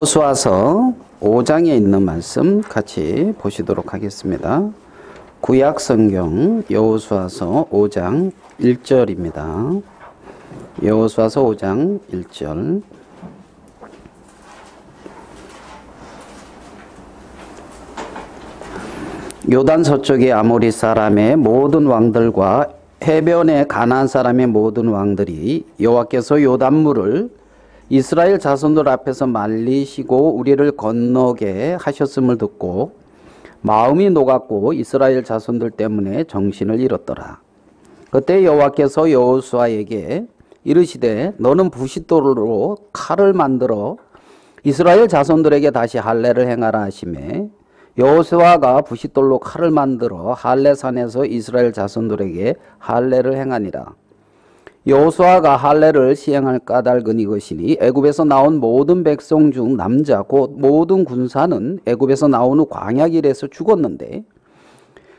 여호수아서 5장에 있는 말씀 같이 보시도록 하겠습니다. 구약 성경 여호수아서 5장 1절입니다. 여호수아서 5장 1절. 요단 서쪽의 아모리 사람의 모든 왕들과 해변의 가나안 사람의 모든 왕들이 여호와께서 요단물을 이스라엘 자손들 앞에서 말리시고 우리를 건너게 하셨음을 듣고 마음이 녹았고 이스라엘 자손들 때문에 정신을 잃었더라. 그때 여호와께서 여호수아에게 이르시되 너는 부싯돌로 칼을 만들어 이스라엘 자손들에게 다시 할례를 행하라 하시매 여호수아가 부싯돌로 칼을 만들어 할례산에서 이스라엘 자손들에게 할례를 행하니라. 여호수아가 할례를 시행할 까닭은 이것이니 애굽에서 나온 모든 백성 중 남자 곧 모든 군사는 애굽에서 나온 후 광야길에서 죽었는데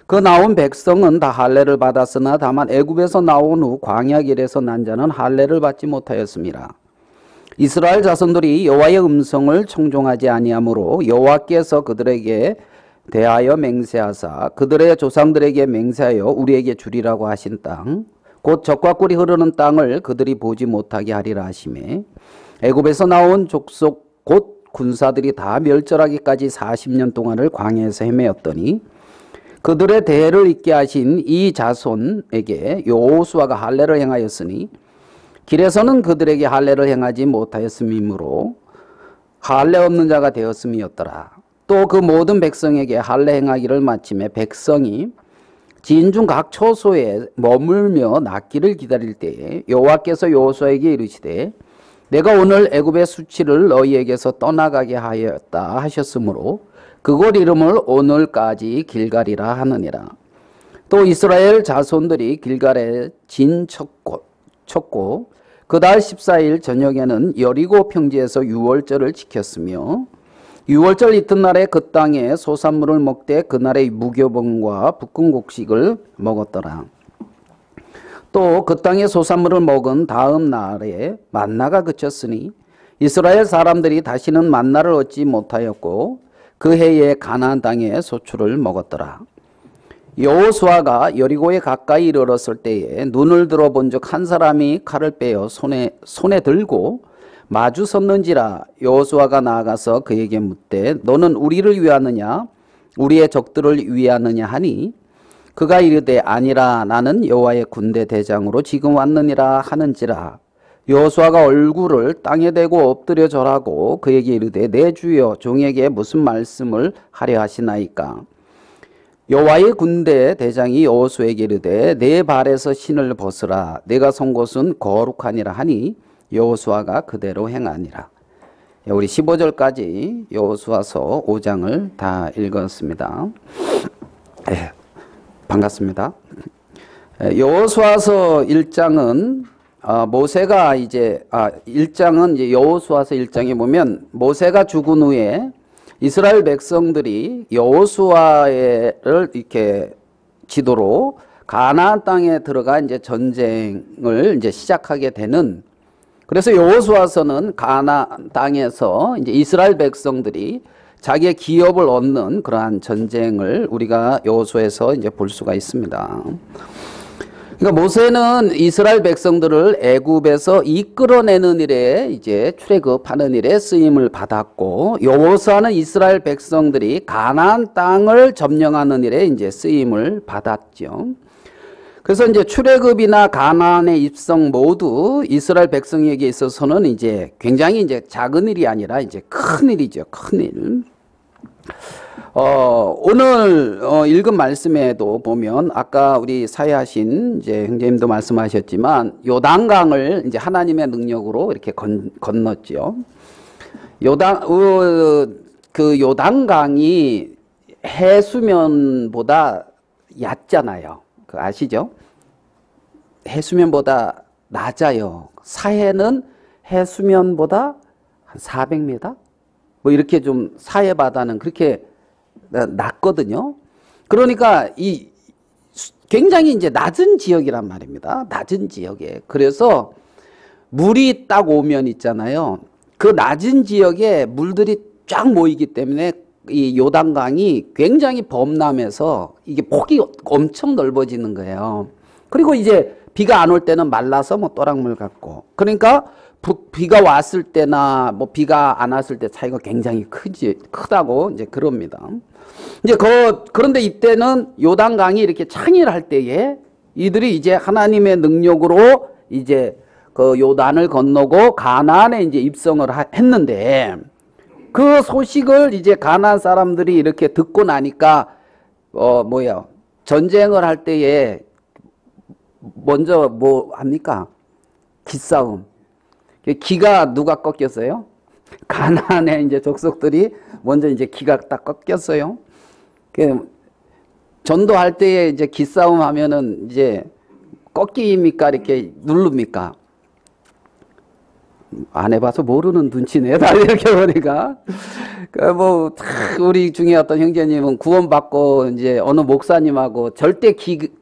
그 나온 백성은 다 할례를 받았으나 다만 애굽에서 나온 후 광야길에서 난 자는 할례를 받지 못하였습니다. 이스라엘 자손들이 여호와의 음성을 청종하지 아니하므로 여호와께서 그들에게 대하여 맹세하사 그들의 조상들에게 맹세하여 우리에게 주리라고 하신 땅 곧 젖과 꿀이 흐르는 땅을 그들이 보지 못하게 하리라 하시매 애굽에서 나온 족속 곧 군사들이 다 멸절하기까지 40년 동안을 광야에서 헤매었더니 그들의 대를 잇게 하신 이 자손에게 여호수아가 할례를 행하였으니 길에서는 그들에게 할례를 행하지 못하였음이므로 할례 없는 자가 되었음이었더라. 또 그 모든 백성에게 할례 행하기를 마침에 백성이 진중 각 처소에 머물며 낫기를 기다릴 때에 여호와께서 여호수아에게 이르시되 내가 오늘 애굽의 수치를 너희에게서 떠나가게 하였다 하셨으므로 그곳 이름을 오늘까지 길갈이라 하느니라. 또 이스라엘 자손들이 길갈에 진 쳤고 그 달 14일 저녁에는 여리고 평지에서 유월절을 지켰으며 유월절 이튿날에 그 땅에 소산물을 먹되 그날의 무교병과 볶은 곡식을 먹었더라. 또 그 땅에 소산물을 먹은 다음 날에 만나가 그쳤으니 이스라엘 사람들이 다시는 만나를 얻지 못하였고 그 해에 가나안 땅에 소출을 먹었더라. 여호수아가 여리고에 가까이 이르렀을 때에 눈을 들어본 즉 한 사람이 칼을 빼어 손에 들고 마주 섰는지라. 여호수아가 나아가서 그에게 묻되 너는 우리를 위하느냐 우리의 적들을 위하느냐 하니 그가 이르되 아니라 나는 여호와의 군대 대장으로 지금 왔느니라 하는지라. 여호수아가 얼굴을 땅에 대고 엎드려 절하고 그에게 이르되 내 주여 종에게 무슨 말씀을 하려 하시나이까. 여호와의 군대 대장이 여호수아에게 이르되 내 발에서 신을 벗으라 내가 선 곳은 거룩하니라 하니 여호수아가 그대로 행하니라. 우리 15절까지 여호수아서 5장을 다 읽었습니다. 반갑습니다. 여호수아서 1장은 모세가 이제 1장은 이제 여호수아서 1장에 보면 모세가 죽은 후에 이스라엘 백성들이 여호수아를 이렇게 지도로 가나안 땅에 들어가 이제 전쟁을 이제 시작하게 되는. 그래서 여호수아서는 가나안 땅에서 이제 이스라엘 백성들이 자기의 기업을 얻는 그러한 전쟁을 우리가 여호수아에서 이제 볼 수가 있습니다. 그러니까 모세는 이스라엘 백성들을 애굽에서 이끌어내는 일에 이제 출애굽하는 일에 쓰임을 받았고 여호수아는 이스라엘 백성들이 가나안 땅을 점령하는 일에 이제 쓰임을 받았죠. 그래서 이제 출애굽이나 가나안의 입성 모두 이스라엘 백성에게 있어서는 이제 굉장히 이제 작은 일이 아니라 이제 큰 일이죠. 큰 일. 오늘 읽은 말씀에도 보면 아까 우리 사회하신 이제 형제님도 말씀하셨지만 요단강을 이제 하나님의 능력으로 이렇게 건넜죠. 그 요단강이 해수면보다 얕잖아요. 그 아시죠? 해수면보다 낮아요. 사해는 해수면보다 한 400m? 뭐 이렇게 좀 사해 바다는 그렇게 낮거든요. 그러니까 이 굉장히 이제 낮은 지역이란 말입니다. 낮은 지역에. 그래서 물이 딱 오면 있잖아요. 그 낮은 지역에 물들이 쫙 모이기 때문에 이 요단강이 굉장히 범람해서 이게 폭이 엄청 넓어지는 거예요. 그리고 이제 비가 안 올 때는 말라서 뭐 또랑물 같고, 그러니까 비가 왔을 때나 뭐 비가 안 왔을 때 차이가 굉장히 크다고 이제 그럽니다. 이제 그런데 이때는 요단강이 이렇게 창일할 때에 이들이 이제 하나님의 능력으로 이제 그 요단을 건너고 가나안에 이제 입성을 했는데, 그 소식을 이제 가나안 사람들이 이렇게 듣고 나니까 전쟁을 할 때에 먼저 뭐 합니까? 기싸움. 기가 누가 꺾였어요? 가나안의 이제 족속들이 먼저 이제 기가 딱 꺾였어요. 전도할 때에 이제 기싸움 하면은 이제 꺾입니까? 이렇게 누릅니까? 안 해봐서 모르는 눈치네. 다 이렇게 보니까. 우리 중에 어떤 형제님은 구원받고 이제 어느 목사님하고 절대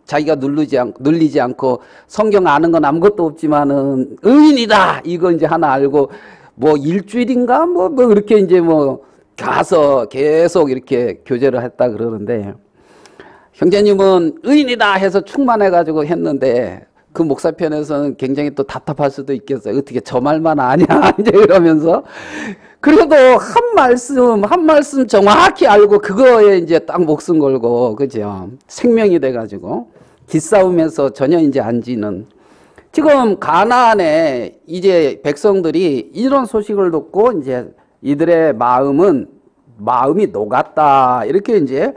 자기가 눌리지 않고 성경 아는 건 아무것도 없지만은 의인이다. 이거 이제 하나 알고 뭐 일주일인가 뭐 그렇게 이제 뭐 가서 계속 이렇게 교제를 했다 그러는데, 형제님은 의인이다 해서 충만해가지고 했는데, 그 목사 편에서는 굉장히 또 답답할 수도 있겠어요. 어떻게 저 말만 아냐 이제 이러면서. 그래도 한 말씀 정확히 알고 그거에 이제 딱 목숨 걸고, 그죠? 생명이 돼가지고 기싸움에서 전혀 이제 안 지는. 지금 가나안에 이제 백성들이 이런 소식을 듣고 이제 이들의 마음이 녹았다, 이렇게 이제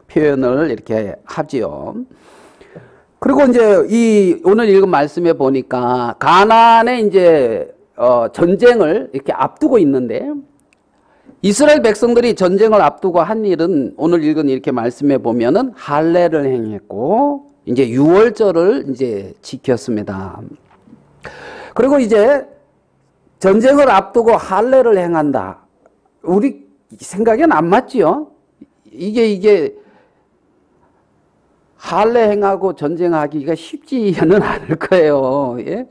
표현을 이렇게 하지요. 그리고 이제 오늘 읽은 말씀에 보니까 가나안에 이제 전쟁을 이렇게 앞두고 있는데, 이스라엘 백성들이 전쟁을 앞두고 한 일은 오늘 읽은 이렇게 말씀에 보면은 할례를 행했고 이제 유월절을 이제 지켰습니다. 그리고 이제 전쟁을 앞두고 할례를 행한다. 우리 생각엔 안 맞지요? 이게 할례 행하고 전쟁하기가 쉽지는 않을 거예요. 예?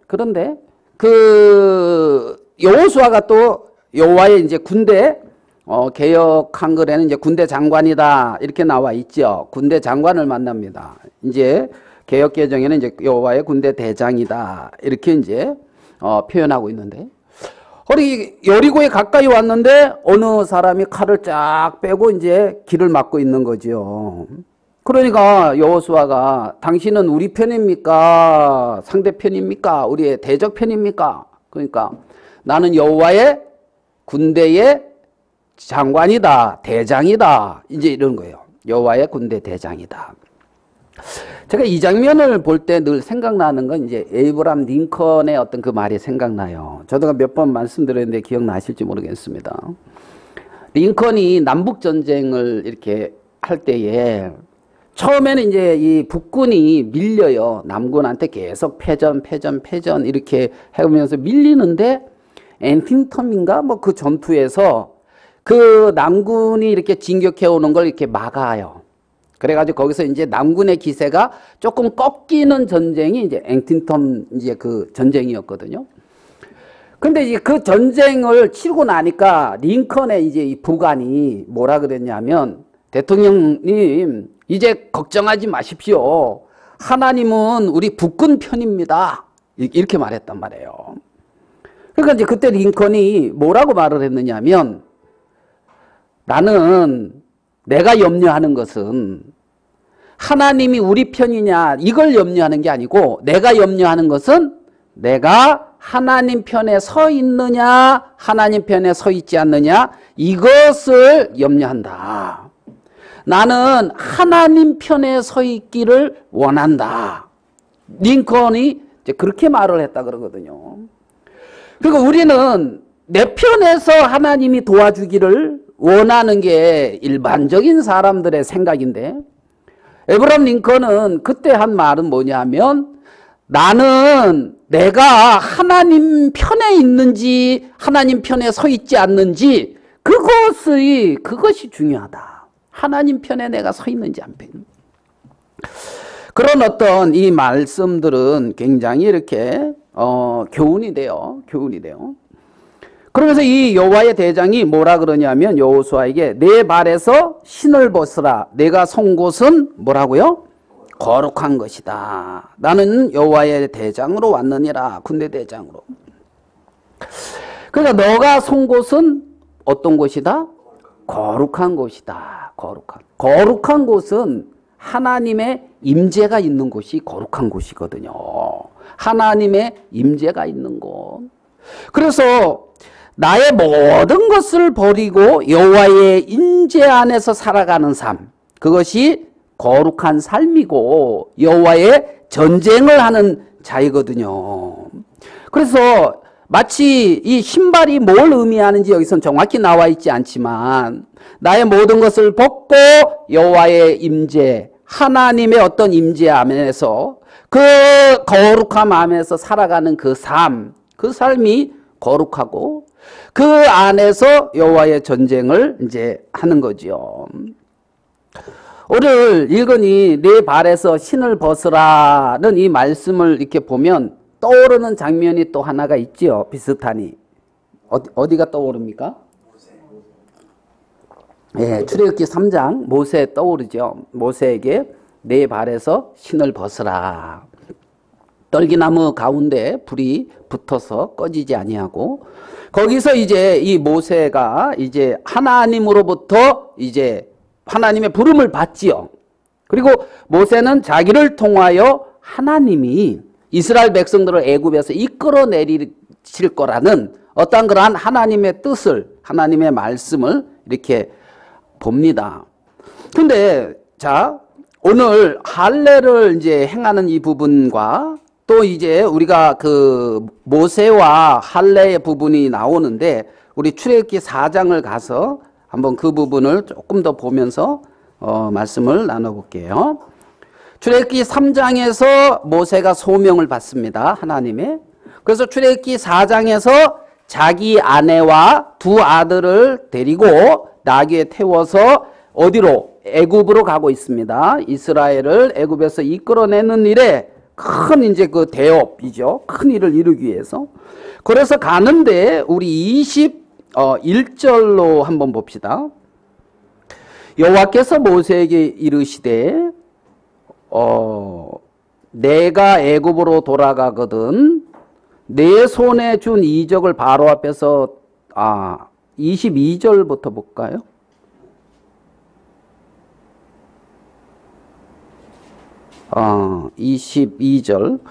그런데 여호수아가 또 여호와의 이제 군대, 개역 한글에는 이제 군대 장관이다 이렇게 나와 있죠. 군대 장관을 만납니다. 이제 개역 개정에는 이제 여호와의 군대 대장이다 이렇게 이제 표현하고 있는데, 여리고에 가까이 왔는데 어느 사람이 칼을 쫙 빼고 이제 길을 막고 있는 거죠. 그러니까 여호수아가 당신은 우리 편입니까? 상대 편입니까? 우리의 대적 편입니까? 그러니까 나는 여호와의 군대의 장관이다, 대장이다, 이제 이런 거예요. 여호와의 군대 대장이다. 제가 이 장면을 볼 때 늘 생각나는 건 이제 에이브람 링컨의 어떤 그 말이 생각나요. 저도 몇 번 말씀드렸는데 기억나실지 모르겠습니다. 링컨이 남북 전쟁을 이렇게 할 때에 처음에는 이제 이 북군이 밀려요. 남군한테 계속 패전 이렇게 해오면서 밀리는데, 앤팅텀인가 뭐 그 전투에서 그 남군이 이렇게 진격해 오는 걸 이렇게 막아요. 그래가지고 거기서 이제 남군의 기세가 조금 꺾이는 전쟁이 이제 앤팅텀 이제 그 전쟁이었거든요. 근데 이제 그 전쟁을 치르고 나니까 링컨의 이제 이 부관이 뭐라 그랬냐면, 대통령님 이제 걱정하지 마십시오. 하나님은 우리 북군 편입니다. 이렇게 말했단 말이에요. 그러니까 이제 그때 링컨이 뭐라고 말을 했느냐면, 내가 염려하는 것은 하나님이 우리 편이냐 이걸 염려하는 게 아니고, 내가 염려하는 것은 내가 하나님 편에 서 있느냐 하나님 편에 서 있지 않느냐 이것을 염려한다. 나는 하나님 편에 서 있기를 원한다. 링컨이 이제 그렇게 말을 했다 그러거든요. 그리고 우리는 내 편에서 하나님이 도와주기를 원하는 게 일반적인 사람들의 생각인데, 에브람 링컨은 그때 한 말은 뭐냐면, 나는 내가 하나님 편에 있는지 하나님 편에 서 있지 않는지 그것이 중요하다. 하나님 편에 내가 서 있는지 안 편인지. 그런 어떤 이 말씀들은 굉장히 이렇게 교훈이 돼요. 교훈이 돼요. 그러면서 이 여호와의 대장이 뭐라 그러냐면 여호수아에게 내 발에서 신을 벗으라. 내가 선 곳은 뭐라고요? 거룩한 것이다. 나는 여호와의 대장으로 왔느니라. 군대 대장으로. 그러니까 너가 선 곳은 어떤 곳이다? 거룩한 곳이다. 거룩한 곳은 하나님의 임재가 있는 곳이 거룩한 곳이거든요. 하나님의 임재가 있는 곳. 그래서 나의 모든 것을 버리고 여호와의 임재 안에서 살아가는 삶, 그것이 거룩한 삶이고 여호와의 전쟁을 하는 자이거든요. 그래서 마치 이 신발이 뭘 의미하는지 여기선 정확히 나와 있지 않지만 나의 모든 것을 벗고 여호와의 임재, 하나님의 어떤 임재 안에서 그 거룩함 안에서 살아가는 그 삶, 그 삶이 거룩하고 그 안에서 여호와의 전쟁을 이제 하는 거지요. 오늘 읽으니 내 발에서 신을 벗으라는 이 말씀을 이렇게 보면 떠오르는 장면이 또 하나가 있지요. 비슷하니. 어디가 떠오릅니까? 예, 출애굽기 3장 모세 떠오르죠. 모세에게 내 발에서 신을 벗으라. 떨기나무 가운데 불이 붙어서 꺼지지 아니하고 거기서 이제 이 모세가 이제 하나님으로부터 이제 하나님의 부름을 받지요. 그리고 모세는 자기를 통하여 하나님이 이스라엘 백성들을 애굽에서 이끌어내리실 거라는 어떤 그러한 하나님의 뜻을, 하나님의 말씀을 이렇게 봅니다. 근데 자, 오늘 할례를 이제 행하는 이 부분과 또 이제 우리가 그 모세와 할례의 부분이 나오는데 우리 출애굽기 4장을 가서 한번 그 부분을 조금 더 보면서 말씀을 나눠볼게요. 출애굽기 3장에서 모세가 소명을 받습니다. 하나님의. 그래서 출애굽기 4장에서 자기 아내와 두 아들을 데리고 나귀에 태워서 어디로? 애굽으로 가고 있습니다. 이스라엘을 애굽에서 이끌어내는 일에 큰 이제 그 대업이죠. 큰 일을 이루기 위해서. 그래서 가는데 우리 21절로 한번 봅시다. 여호와께서 모세에게 이르시되 내가 애굽으로 돌아가거든 내 손에 준 이적을 바로 앞에서 22절부터 볼까요? 어, 22절.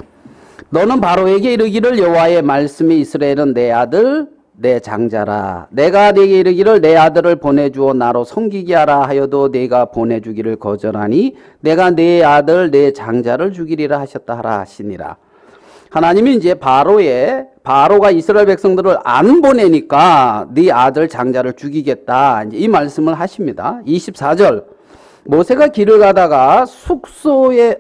너는 바로에게 이르기를 여호와의 말씀이 이스라엘은 내 아들 내 장자라. 내가 네게 이르기를 내 아들을 보내주어 나로 섬기게 하라 하여도 네가 보내주기를 거절하니 내가 네 아들 내 장자를 죽이리라 하셨다 하라 하시니라. 하나님이 이제 바로가 이스라엘 백성들을 안 보내니까 네 아들 장자를 죽이겠다. 이제 이 말씀을 하십니다. 24절. 모세가 길을 가다가 숙소에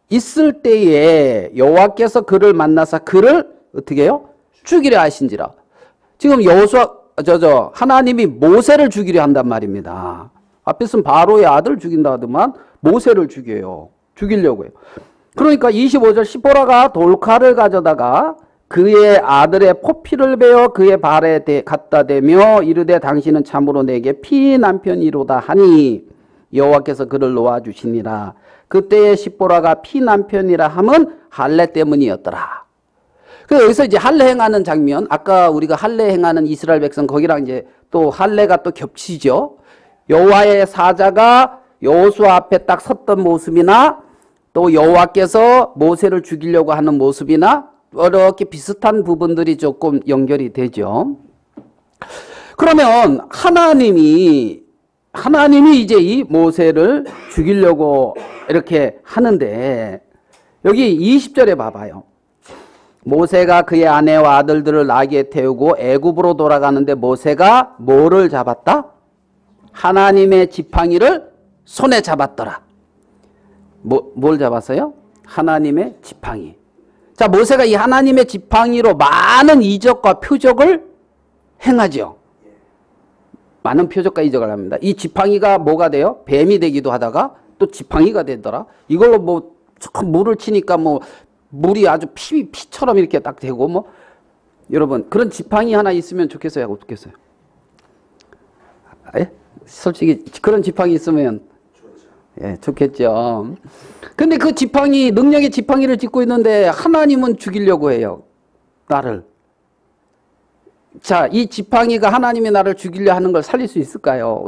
있을 때에 여호와께서 그를 만나사 그를 어떻게 해요? 죽이려 하신지라. 지금 하나님이 모세를 죽이려 한단 말입니다. 앞에서는 바로의 아들 죽인다 하더만 모세를 죽이려고 해요. 그러니까 25절 시보라가 돌칼을 가져다가 그의 아들의 포피를 베어 그의 발에 갖다 대며 이르되 당신은 참으로 내게 피 남편이로다 하니 여호와께서 그를 놓아주시니라. 그때의 시보라가 피 남편이라 함은 할례 때문이었더라. 그래서 여기서 이제 할례 행하는 장면, 아까 우리가 할례 행하는 이스라엘 백성 거기랑 이제 또 할례가 또 겹치죠. 여호와의 사자가 여호수아 앞에 딱 섰던 모습이나 또 여호와께서 모세를 죽이려고 하는 모습이나 이렇게 비슷한 부분들이 조금 연결이 되죠. 그러면 하나님이 이제 이 모세를 죽이려고 이렇게 하는데 여기 20절에 봐봐요. 모세가 그의 아내와 아들들을 나귀에 태우고 애굽으로 돌아가는데 모세가 뭐를 잡았다? 하나님의 지팡이를 손에 잡았더라. 뭘 잡았어요? 하나님의 지팡이. 자, 모세가 이 하나님의 지팡이로 많은 이적과 표적을 행하죠. 많은 표적과 이적을 합니다. 이 지팡이가 뭐가 돼요? 뱀이 되기도 하다가 또 지팡이가 되더라. 이걸로 뭐 물을 치니까 뭐 물이 아주 피처럼 이렇게 딱 되고 뭐 여러분 그런 지팡이 하나 있으면 좋겠어요? 어떻겠어요? 예? 솔직히 그런 지팡이 있으면 예, 좋겠죠. 근데 그 지팡이, 능력의 지팡이를 짚고 있는데 하나님은 죽이려고 해요. 나를. 자, 이 지팡이가 하나님이 나를 죽이려 하는 걸 살릴 수 있을까요?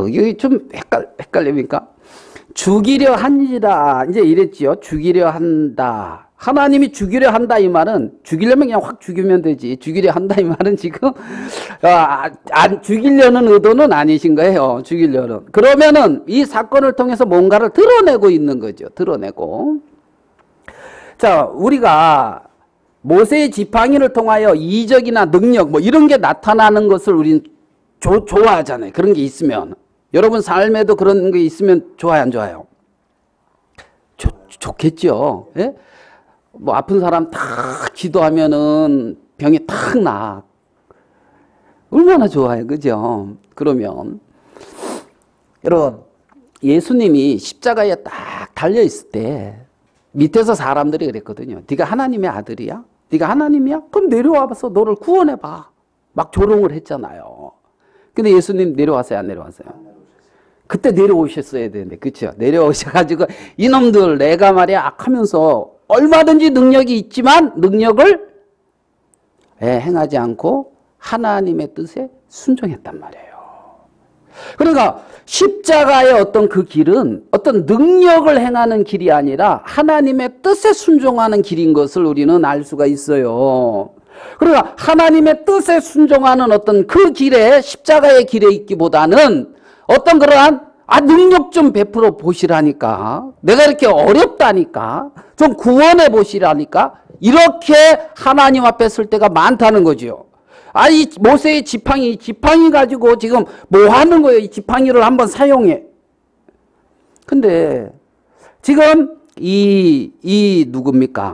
이게 좀 헷갈립니까? 죽이려 한지라 이제 이랬지요. 죽이려 한다. 하나님이 죽이려 한다 이 말은 죽이려면 그냥 확 죽이면 되지. 죽이려 한다 이 말은 지금 안 죽이려는 의도는 아니신 거예요. 죽이려는. 그러면은 이 사건을 통해서 뭔가를 드러내고 있는 거죠. 드러내고. 자, 우리가 모세의 지팡이를 통하여 이적이나 능력 뭐 이런 게 나타나는 것을 우리는 좋아하잖아요. 그런 게 있으면. 여러분 삶에도 그런 게 있으면 좋아요, 안 좋아요? 좋겠죠. 예? 뭐 아픈 사람 탁 기도하면은 병이 탁 나. 얼마나 좋아요. 그죠? 그러면 여러분 예수님이 십자가에 딱 달려 있을 때 밑에서 사람들이 그랬거든요. 네가 하나님의 아들이야? 네가 하나님이야? 그럼 내려와서 너를 구원해 봐. 막 조롱을 했잖아요. 근데 예수님 내려왔어요, 안 내려왔어요? 그때 내려오셨어야 되는데, 그렇죠? 내려오셔가지고 이놈들 내가 말이야 악하면서 얼마든지 능력이 있지만 능력을 행하지 않고 하나님의 뜻에 순종했단 말이에요. 그러니까 십자가의 어떤 그 길은 어떤 능력을 행하는 길이 아니라 하나님의 뜻에 순종하는 길인 것을 우리는 알 수가 있어요. 그러니까 하나님의 뜻에 순종하는 어떤 그 길에 십자가의 길에 있기보다는 어떤 그러한 능력 좀 베풀어 보시라니까 내가 이렇게 어렵다니까 좀 구원해 보시라니까 이렇게 하나님 앞에 설 때가 많다는 거죠. 이 모세의 지팡이 가지고 지금 뭐 하는 거예요? 이 지팡이를 한번 사용해. 근데 지금 이 누굽니까?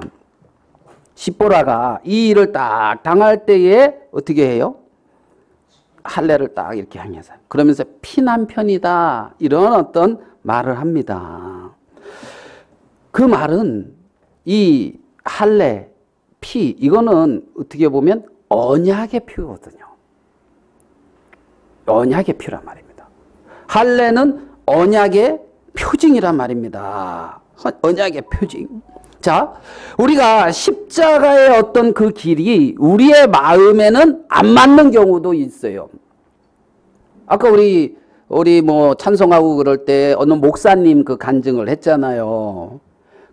십보라가 이 일을 딱 당할 때에 어떻게 해요? 할례를 딱 이렇게 향해서 그러면서 피난편이다 이런 어떤 말을 합니다. 그 말은 이 할례, 피 이거는 어떻게 보면 언약의 표거든요. 언약의 표란 말입니다. 할례는 언약의 표징이란 말입니다. 언약의 표징. 자, 우리가 십자가의 어떤 그 길이 우리의 마음에는 안 맞는 경우도 있어요. 아까 우리 뭐 찬송하고 그럴 때 어느 목사님 그 간증을 했잖아요.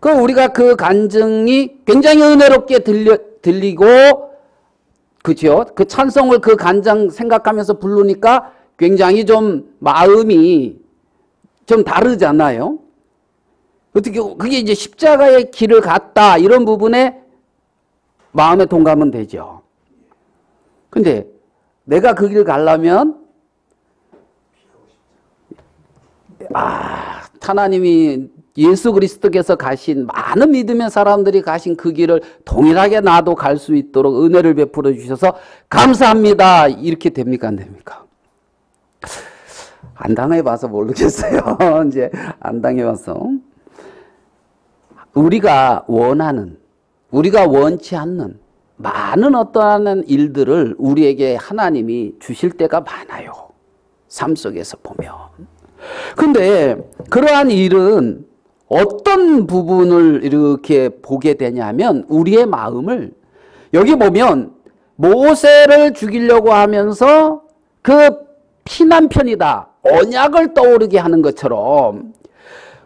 그 우리가 그 간증이 굉장히 은혜롭게 들리고 그죠? 그 찬송을 그 간장 생각하면서 부르니까 굉장히 좀 마음이 좀 다르잖아요. 어떻게 그게 이제 십자가의 길을 갔다 이런 부분에 마음에 동감은 되죠. 근데 내가 그 길 가려면 하나님이 예수 그리스도께서 가신 많은 믿음의 사람들이 가신 그 길을 동일하게 나도 갈 수 있도록 은혜를 베풀어 주셔서 감사합니다. 이렇게 됩니까? 안 됩니까? 안 당해봐서 모르겠어요. 이제 안 당해봐서. 우리가 원하는, 우리가 원치 않는 많은 어떠한 일들을 우리에게 하나님이 주실 때가 많아요. 삶 속에서 보면. 근데 그러한 일은 어떤 부분을 이렇게 보게 되냐면 우리의 마음을 여기 보면 모세를 죽이려고 하면서 그 피난편이다. 언약을 떠오르게 하는 것처럼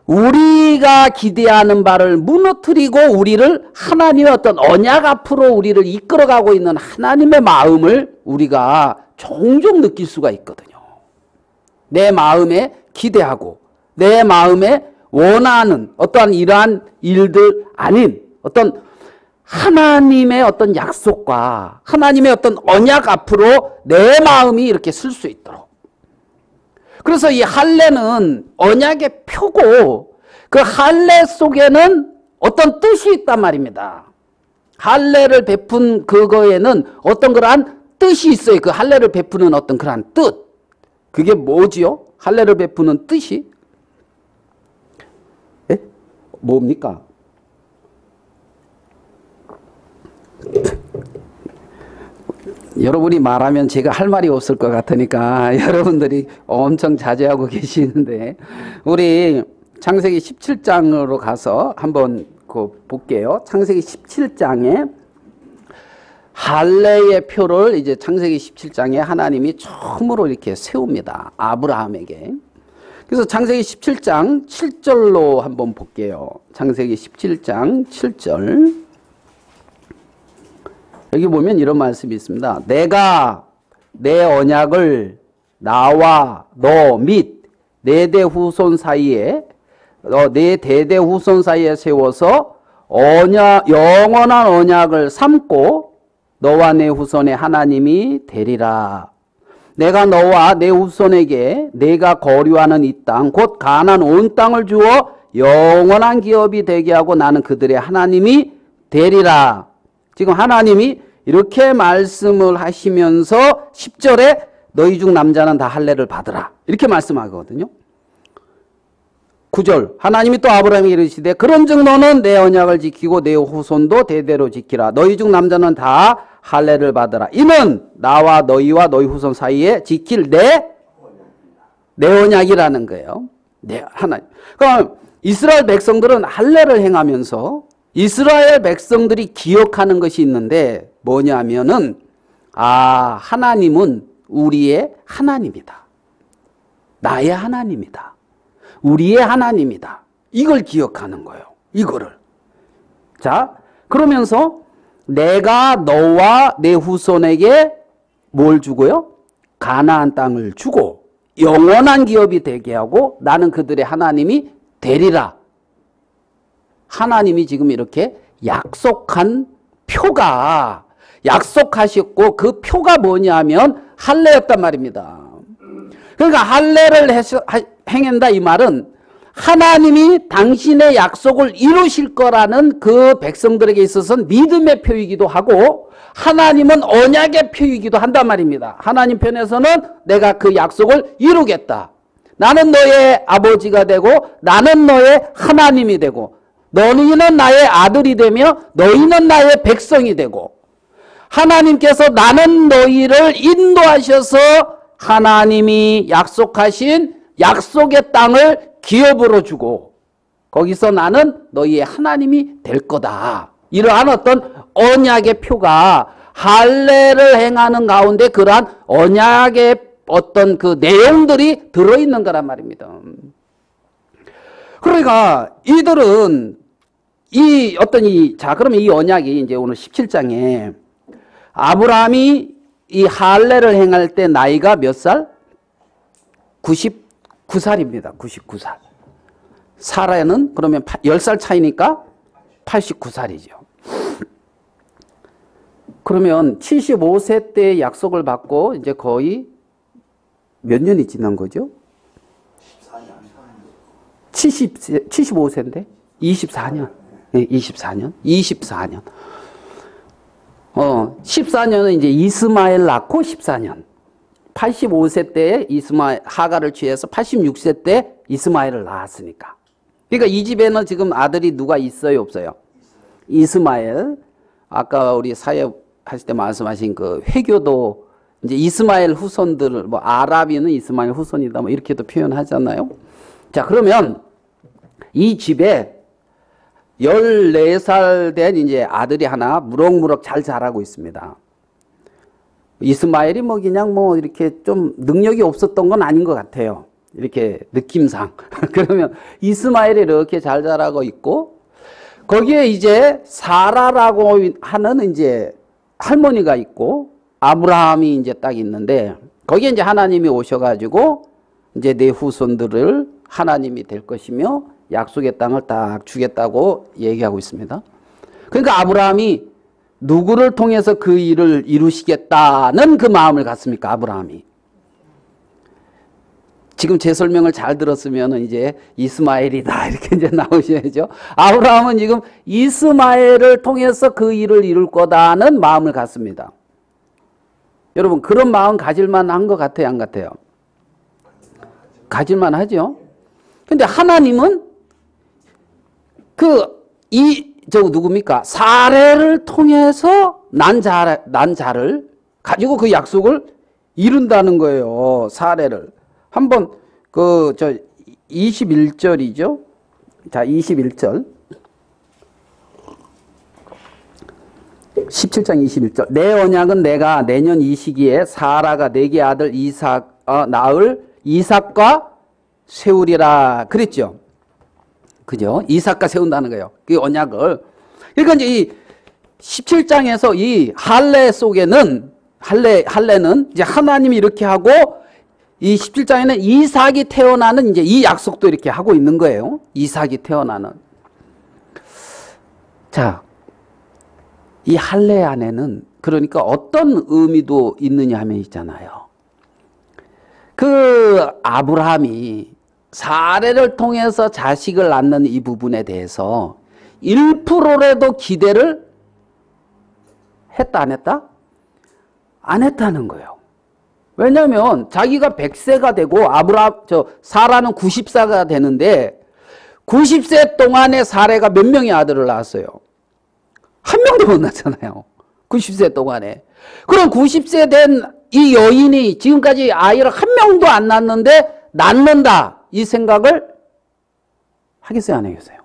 우리가 기대하는 바를 무너뜨리고 우리를 하나님의 어떤 언약 앞으로 우리를 이끌어가고 있는 하나님의 마음을 우리가 종종 느낄 수가 있거든요. 내 마음에 기대하고 내 마음에 원하는 어떠한 이러한 일들 아닌 어떤 하나님의 어떤 약속과 하나님의 어떤 언약 앞으로 내 마음이 이렇게 쓸 수 있도록. 그래서 이 할례는 언약의 표고 그 할례 속에는 어떤 뜻이 있단 말입니다. 할례를 베푼 그거에는 어떤 그러한 뜻이 있어요. 그 할례를 베푸는 어떤 그러한 뜻. 그게 뭐지요? 할례를 베푸는 뜻이? 뭡니까? 여러분이 말하면 제가 할 말이 없을 것 같으니까 여러분들이 엄청 자제하고 계시는데, 우리 창세기 17장으로 가서 한번 볼게요. 창세기 17장에 할례의 표를 이제 창세기 17장에 하나님이 처음으로 이렇게 세웁니다. 아브라함에게. 그래서 창세기 17장 7절로 한번 볼게요. 창세기 17장 7절. 여기 보면 이런 말씀이 있습니다. 내가 내 언약을 나와 너 및 내 대 후손 사이에 내 대대 후손 사이에 세워서 영원한 언약을 삼고 너와 내 후손의 하나님이 되리라. 내가 너와 내 후손에게 내가 거류하는 이 땅 곧 가나안 온 땅을 주어 영원한 기업이 되게 하고 나는 그들의 하나님이 되리라. 지금 하나님이 이렇게 말씀을 하시면서 10절에 너희 중 남자는 다 할례를 받으라 이렇게 말씀하거든요. 9절 하나님이 또 아브라함에게 이르시되 그런즉 너는 내 언약을 지키고 내 후손도 대대로 지키라. 너희 중 남자는 다 할례를 받으라. 이는 나와 너희와 너희 후손 사이에 지킬 내 언약이라는 거예요. 하나님. 그러니까 이스라엘 백성들은 할례를 행하면서 이스라엘 백성들이 기억하는 것이 있는데 뭐냐면은 하나님은 우리의 하나님이다. 나의 하나님이다. 우리의 하나님이다. 이걸 기억하는 거예요. 이거를. 자, 그러면서 내가 너와 내 후손에게 뭘 주고요? 가나안 땅을 주고 영원한 기업이 되게 하고 나는 그들의 하나님이 되리라. 하나님이 지금 이렇게 약속한 표가 약속하셨고 그 표가 뭐냐면 할례였단 말입니다. 그러니까 할례를 행한다 이 말은 하나님이 당신의 약속을 이루실 거라는 그 백성들에게 있어서는 믿음의 표이기도 하고 하나님은 언약의 표이기도 한단 말입니다. 하나님 편에서는 내가 그 약속을 이루겠다. 나는 너의 아버지가 되고 나는 너의 하나님이 되고 너희는 나의 아들이 되며 너희는 나의 백성이 되고 하나님께서 나는 너희를 인도하셔서 하나님이 약속하신 약속의 땅을 기업으로 주고 거기서 나는 너희의 하나님이 될 거다. 이러한 어떤 언약의 표가 할례를 행하는 가운데 그러한 언약의 어떤 그 내용들이 들어있는 거란 말입니다. 그러니까 이들은 그러면 이 언약이 이제 오늘 17장에 아브라함이 이 할례를 행할 때 나이가 몇 살? 99살입니다. 99살. 사라는 그러면 10살 차이니까 89살이죠. 그러면 75세 때 약속을 받고 이제 거의 몇 년이 지난 거죠? 75세인데? 24년. 네, 24년. 14년은 이제 이스마엘 낳고 14년. 85세 때에 하가를 취해서 86세 때 이스마엘을 낳았으니까. 그러니까 이 집에는 지금 아들이 누가 있어요, 없어요? 이스마엘. 아까 우리 사회 하실 때 말씀하신 그 회교도 이제 이스마엘 후손들, 뭐 아라비는 이스마엘 후손이다, 뭐 이렇게도 표현하잖아요. 자, 그러면 이 집에 14살 된 이제 아들이 하나 무럭무럭 잘 자라고 있습니다. 이스마엘이 뭐 그냥 뭐 이렇게 좀 능력이 없었던 건 아닌 것 같아요. 이렇게 느낌상. 그러면 이스마엘이 이렇게 잘 자라고 있고 거기에 이제 사라라고 하는 이제 할머니가 있고 아브라함이 이제 딱 있는데 거기에 이제 하나님이 오셔가지고 이제 내 후손들을 하나님이 될 것이며 약속의 땅을 딱 주겠다고 얘기하고 있습니다. 그러니까 아브라함이 누구를 통해서 그 일을 이루시겠다는 그 마음을 갖습니까? 아브라함이. 지금 제 설명을 잘 들었으면 이제 이스마엘이다 이렇게 이제 나오셔야죠. 아브라함은 지금 이스마엘을 통해서 그 일을 이룰 거다는 마음을 갖습니다. 여러분 그런 마음 가질만 한 것 같아요? 안 같아요? 가질만 하죠. 근데 하나님은 누굽니까? 사례를 통해서 난 자를 가지고 그 약속을 이룬다는 거예요. 사례를. 한번 21절이죠. 자, 21절. 17장 21절. 내 언약은 내가 내년 이 시기에 사라가 내게 아들 낳을 이삭과 세우리라 그랬죠. 그죠? 이삭과 세운다는 거예요. 그 언약을. 그러니까 이제 이 17장에서 이 할례 속에는 할례는 이제 하나님이 이렇게 하고 이 17장에는 이삭이 태어나는 이제 이 약속도 이렇게 하고 있는 거예요. 이삭이 태어나는. 자, 이 할례 안에는 그러니까 어떤 의미도 있느냐 하면 있잖아요. 그 아브라함이 사례를 통해서 자식을 낳는 이 부분에 대해서 1%라도 기대를 했다 안 했다? 안 했다는 거예요. 왜냐하면 자기가 100세가 되고 사라는 90세가 되는데 90세 동안에 사례가 몇 명의 아들을 낳았어요? 한 명도 못 낳았잖아요. 90세 동안에. 그럼 90세 된 이 여인이 지금까지 아이를 한 명도 안 낳았는데 낳는다. 이 생각을 하겠어요? 안 하겠어요?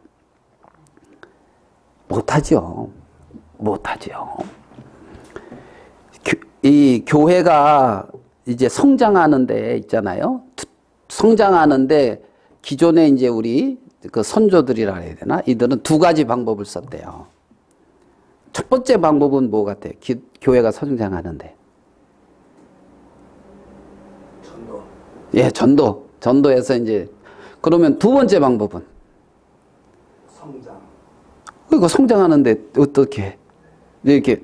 못하죠. 못하죠. 이 교회가 이제 성장하는데 있잖아요. 성장하는데 기존에 이제 우리 그 선조들이라 해야 되나? 이들은 두 가지 방법을 썼대요. 첫 번째 방법은 뭐 같아요? 교회가 성장하는데. 전도. 예, 전도. 전도에서 이제 그러면 두 번째 방법은 성장. 이거 성장하는데 어떻게 이렇게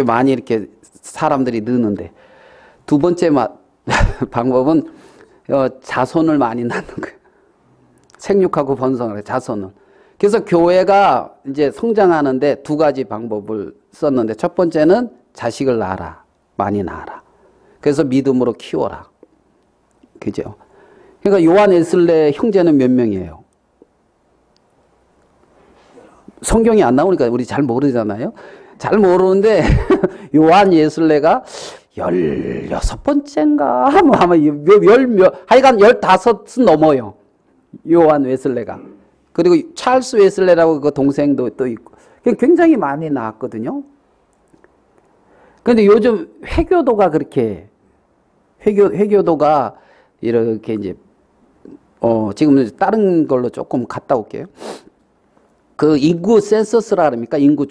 많이 이렇게 사람들이 느는데 두 번째 방법은 자손을 많이 낳는 거예요. 생육하고 번성을 해 자손을. 그래서 교회가 이제 성장하는데 두 가지 방법을 썼는데 첫 번째는 자식을 낳아라. 많이 낳아라. 그래서 믿음으로 키워라. 그죠? 그러니까 요한 웨슬레 형제는 몇 명이에요? 성경이 안 나오니까 우리 잘 모르잖아요. 잘 모르는데 요한 웨슬레가 16번째인가 뭐 아마 하여간 15은 넘어요. 요한 웨슬레가. 그리고 찰스 웨슬레라고 그 동생도 또 있고 굉장히 많이 나왔거든요. 그런데 요즘 회교도가 그렇게 회교도가 이렇게 이제 지금 다른 걸로 조금 갔다 올게요. 그 인구 센서스라 그럽니까? 인구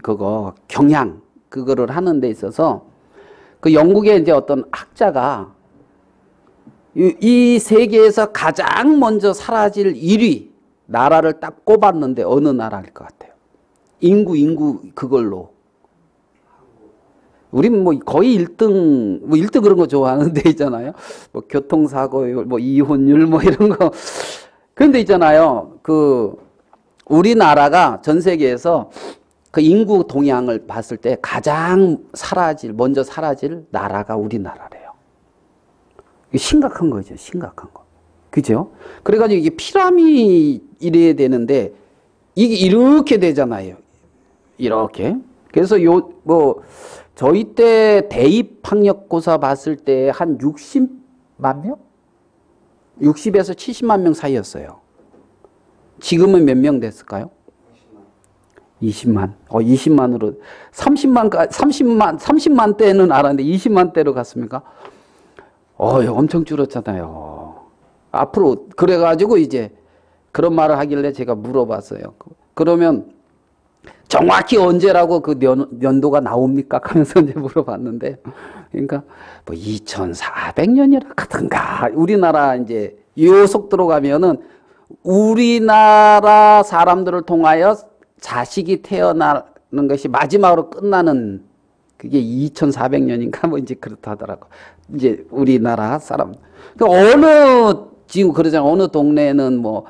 그거 경향 그거를 하는 데 있어서 그 영국의 이제 어떤 학자가 이 세계에서 가장 먼저 사라질 1위 나라를 딱 꼽았는데 어느 나라일 것 같아요? 인구 그걸로. 우린 뭐 거의 1등, 뭐 1등 그런 거 좋아하는 데 있잖아요. 뭐 교통사고율, 뭐 이혼율, 뭐 이런 거. 그런데 있잖아요. 우리나라가 전 세계에서 그 인구 동향을 봤을 때 가장 먼저 사라질 나라가 우리나라래요. 이게 심각한 거죠. 심각한 거. 그죠? 그래가지고 이게 피라미드 이래야 되는데 이게 이렇게 되잖아요. 이렇게. 그래서 저희 때 대입 학력고사 봤을 때 한 60만 명? 60에서 70만 명 사이였어요. 지금은 몇 명 됐을까요? 20만. 20만으로 30만 대는 알았는데 20만 대로 갔습니까? 엄청 줄었잖아요. 앞으로 그래가지고 이제 그런 말을 하길래 제가 물어봤어요. 그러면 정확히 언제라고 그 연도가 나옵니까? 하면서 이제 물어봤는데, 그러니까 뭐 2400년이라 하던가. 우리나라 이제 요 속도로 가면은 우리나라 사람들을 통하여 자식이 태어나는 것이 마지막으로 끝나는 그게 2400년인가 뭐 이제 그렇다 하더라고. 이제 우리나라 사람. 지금 그러잖아요. 어느 동네에는 뭐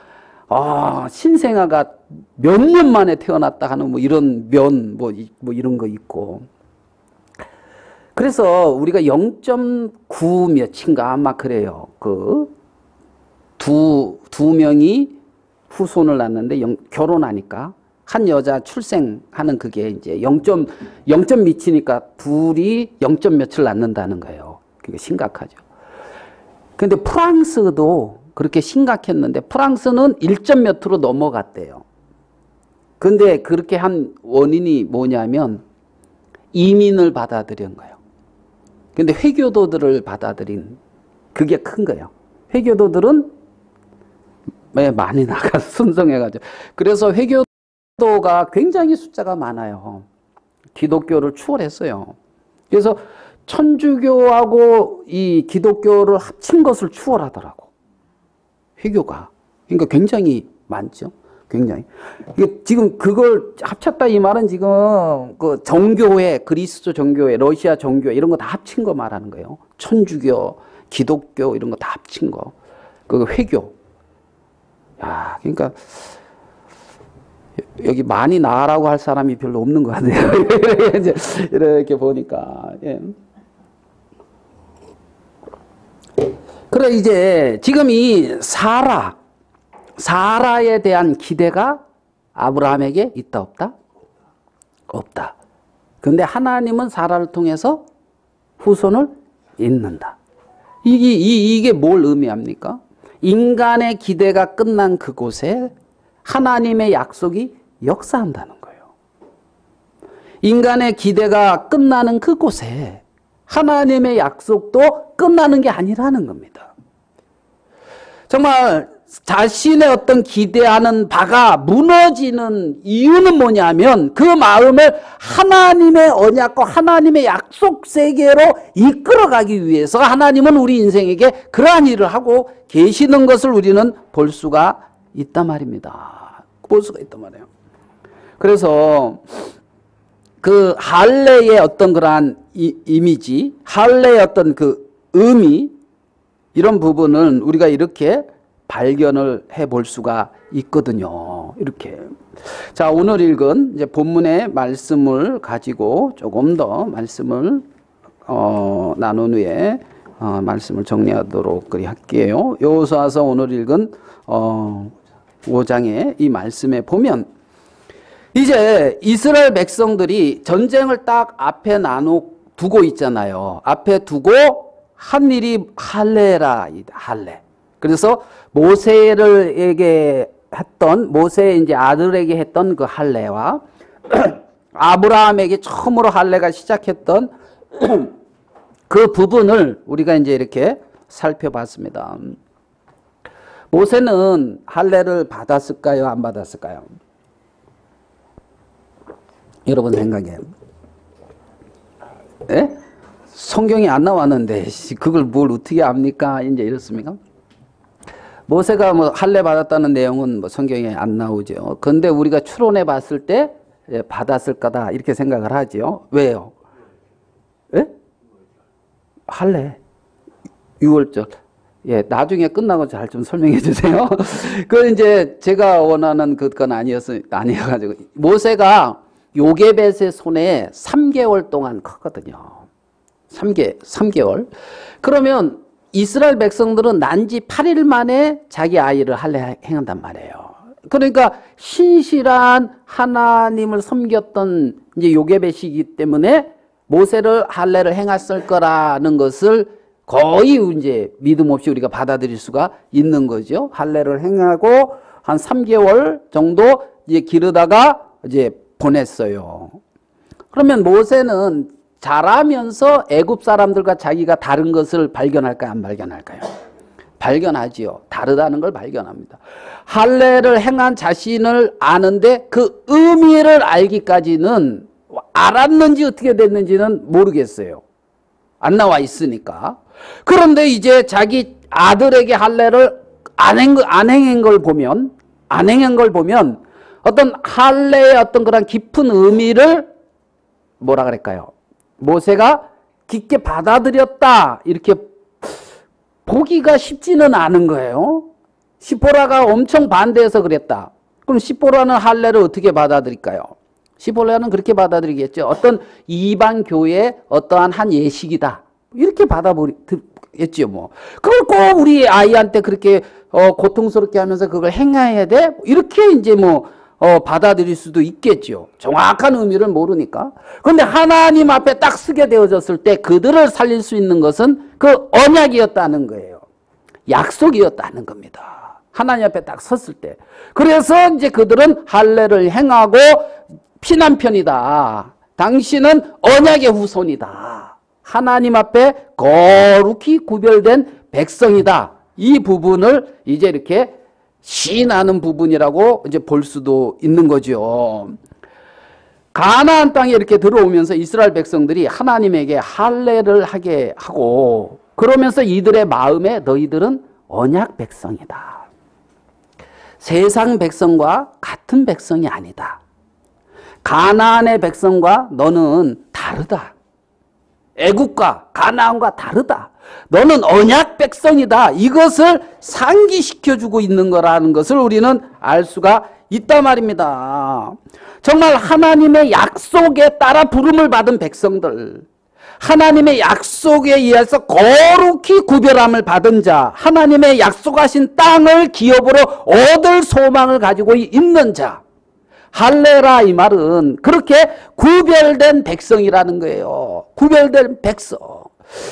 신생아가 몇 년 만에 태어났다 하는 뭐 이런 뭐 이런 거 있고. 그래서 우리가 0.9 몇인가 아마 그래요. 두 명이 후손을 낳는데 결혼하니까 한 여자 출생하는 그게 이제 0점 미치니까 둘이 0점 몇을 낳는다는 거예요. 그게 심각하죠. 근데 프랑스도 그렇게 심각했는데 프랑스는 1점 몇으로 넘어갔대요. 근데 그렇게 한 원인이 뭐냐면 이민을 받아들인 거예요. 근데 회교도들을 받아들인 그게 큰 거예요. 회교도들은 많이 나가 순성해가지고. 그래서 회교도가 굉장히 숫자가 많아요. 기독교를 추월했어요. 그래서 천주교하고 이 기독교를 합친 것을 추월하더라고. 회교가. 그러니까 굉장히 많죠. 굉장히. 지금 그걸 합쳤다 이 말은 지금 그 정교회, 그리스도 정교회, 러시아 정교회 이런 거 다 합친 거 말하는 거예요. 천주교, 기독교 이런 거 다 합친 거. 그 회교. 야, 그러니까 여기 많이 나라고 할 사람이 별로 없는 것 같아요. 이렇게 보니까. 예. 그래 이제 지금 이 사라에 대한 기대가 아브라함에게 있다 없다? 없다. 그런데 하나님은 사라를 통해서 후손을 잇는다. 이게 뭘 의미합니까? 인간의 기대가 끝난 그곳에 하나님의 약속이 역사한다는 거예요. 인간의 기대가 끝나는 그곳에 하나님의 약속도 끝나는 게 아니라는 겁니다. 정말 자신의 어떤 기대하는 바가 무너지는 이유는 뭐냐면 그 마음을 하나님의 언약과 하나님의 약속 세계로 이끌어가기 위해서 하나님은 우리 인생에게 그러한 일을 하고 계시는 것을 우리는 볼 수가 있단 말입니다. 볼 수가 있단 말이에요. 그래서 그 할례의 어떤 그러한 이미지, 할례의 어떤 그 의미 이런 부분은 우리가 이렇게 발견을 해볼 수가 있거든요. 이렇게. 자, 오늘 읽은 이제 본문의 말씀을 가지고 조금 더 말씀을 나눈 후에 말씀을 정리하도록 할게요. 여호수아서 오늘 읽은 5장의 이 말씀에 보면 이제 이스라엘 백성들이 전쟁을 딱 앞에 두고 있잖아요. 앞에 두고 한 일이 할례라, 할례. 그래서 모세에게 이제 아들에게 했던 그 할례와 아브라함에게 처음으로 할례가 시작했던 그 부분을 우리가 이제 이렇게 살펴봤습니다. 모세는 할례를 받았을까요? 안 받았을까요? 여러분 생각에. 예? 성경이 안 나왔는데 그걸 뭘 어떻게 압니까? 이제 이렇습니까? 모세가 뭐 할례 받았다는 내용은 뭐 성경에 안 나오죠. 그런데 우리가 추론해 봤을 때 받았을 거다 이렇게 생각을 하죠. 왜요? 예? 할례 6월절. 예, 나중에 끝나고 잘 좀 설명해 주세요. 그 이제 제가 원하는 그건 아니어가지고 모세가 요게벳의 손에 3개월 동안 컸거든요. 3개월. 그러면 이스라엘 백성들은 난지 8일 만에 자기 아이를 할례 행한단 말이에요. 그러니까 신실한 하나님을 섬겼던 이제 요게벳이기 때문에 모세를 할례를 행했을 거라는 것을 거의 이제 믿음 없이 우리가 받아들일 수가 있는 거죠. 할례를 행하고 한 3개월 정도 이제 기르다가 이제 보냈어요. 그러면 모세는 자라면서 애굽 사람들과 자기가 다른 것을 발견할까요? 안 발견할까요? 발견하지요. 다르다는 걸 발견합니다. 할례를 행한 자신을 아는데 그 의미를 알기까지는 알았는지 어떻게 됐는지는 모르겠어요. 안 나와 있으니까. 그런데 이제 자기 아들에게 할례를 안 행한 걸 보면 어떤 할례의 어떤 그런 깊은 의미를 뭐라 그럴까요? 모세가 깊게 받아들였다 이렇게 보기가 쉽지는 않은 거예요. 시포라가 엄청 반대해서 그랬다. 그럼 시포라는 할례를 어떻게 받아들일까요? 시포라는 그렇게 받아들이겠죠. 어떤 이방 교회의 어떠한 한 예식이다. 이렇게 받아보겠지요, 뭐. 그걸 꼭 우리 아이한테 그렇게 고통스럽게 하면서 그걸 행해야 돼? 이렇게 이제 뭐 받아들일 수도 있겠죠. 정확한 의미를 모르니까. 그런데 하나님 앞에 딱 서게 되어졌을 때 그들을 살릴 수 있는 것은 그 언약이었다는 거예요. 약속이었다는 겁니다. 하나님 앞에 딱 섰을 때. 그래서 이제 그들은 할례를 행하고 피난편이다. 당신은 언약의 후손이다. 하나님 앞에 거룩히 구별된 백성이다. 이 부분을 이제 이렇게 시인하는 부분이라고 이제 볼 수도 있는 거죠. 가나안 땅에 이렇게 들어오면서 이스라엘 백성들이 하나님에게 할례를 하게 하고 그러면서 이들의 마음에 너희들은 언약 백성이다. 세상 백성과 같은 백성이 아니다. 가나안의 백성과 너는 다르다. 애국과 가나안과 다르다. 너는 언약 백성이다. 이것을 상기시켜주고 있는 거라는 것을 우리는 알 수가 있단 말입니다. 정말 하나님의 약속에 따라 부름을 받은 백성들, 하나님의 약속에 의해서 거룩히 구별함을 받은 자, 하나님의 약속하신 땅을 기업으로 얻을 소망을 가지고 있는 자, 할례라 이 말은 그렇게 구별된 백성이라는 거예요. 구별된 백성.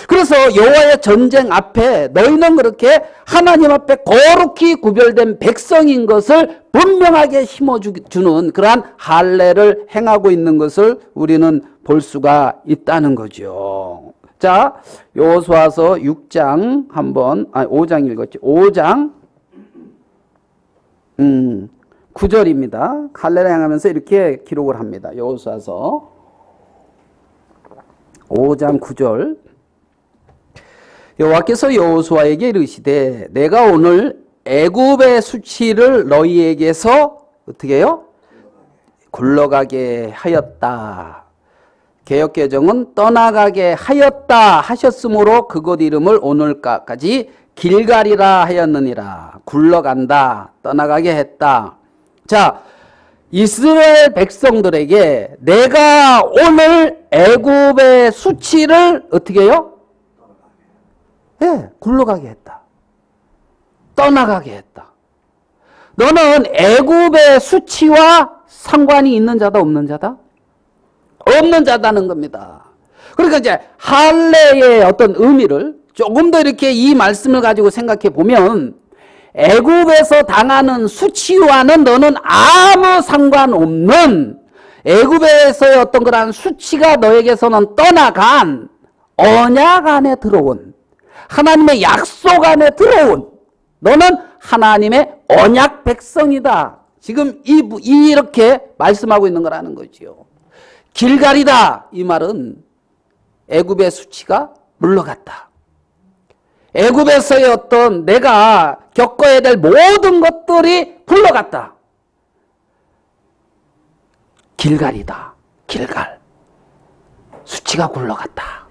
그래서 여호와의 전쟁 앞에 너희는 그렇게 하나님 앞에 거룩히 구별된 백성인 것을 분명하게 심어주는 그러한 할례를 행하고 있는 것을 우리는 볼 수가 있다는 거죠. 자, 여호수아서 6장 한번 5장 읽었죠. 5장 9절입니다. 할례를 행하면서 이렇게 기록을 합니다. 여호수아서 5장 9절. 여호와께서 여호수아에게 이르시되 내가 오늘 애굽의 수치를 너희에게서 어떻게 해요? 굴러가게 하였다. 개역개정은 떠나가게 하였다 하셨으므로 그곳 이름을 오늘까지 길갈이라 하였느니라. 굴러간다, 떠나가게 했다. 자, 이스라엘 백성들에게 내가 오늘 애굽의 수치를 어떻게 해요? 네, 굴러가게 했다. 떠나가게 했다. 너는 애굽의 수치와 상관이 있는 자다, 없는 자다? 없는 자다는 겁니다. 그러니까 이제 할례의 어떤 의미를 조금 더 이렇게 이 말씀을 가지고 생각해 보면 애굽에서 당하는 수치와는 너는 아무 상관없는 애굽에서의 어떤 그런 수치가 너에게서는 떠나간 언약 안에 들어온 하나님의 약속 안에 들어온 너는 하나님의 언약 백성이다. 지금 이렇게 말씀하고 있는 거라는 거지요. 길갈이다. 이 말은 애굽의 수치가 물러갔다. 애굽에서의 어떤 내가 겪어야 될 모든 것들이 굴러갔다. 길갈이다. 길갈. 수치가 굴러갔다.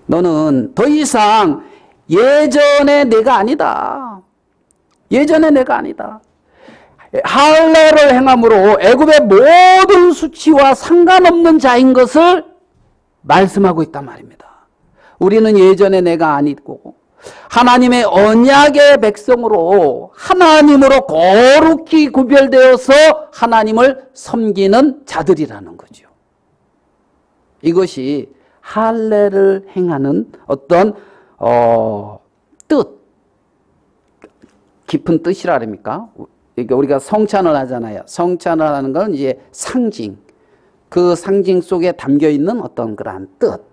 너는 더 이상 예전의 내가 아니다. 예전의 내가 아니다. 할례를 행함으로 애굽의 모든 수치와 상관없는 자인 것을 말씀하고 있단 말입니다. 우리는 예전의 내가 아니고 하나님의 언약의 백성으로 하나님으로 거룩히 구별되어서 하나님을 섬기는 자들이라는 거죠. 이것이 할례를 행하는 어떤 뜻, 깊은 뜻이라 그럽니까? 우리가 성찬을 하잖아요. 성찬을 하는 건 이제 상징, 그 상징 속에 담겨 있는 어떤 그러한 뜻.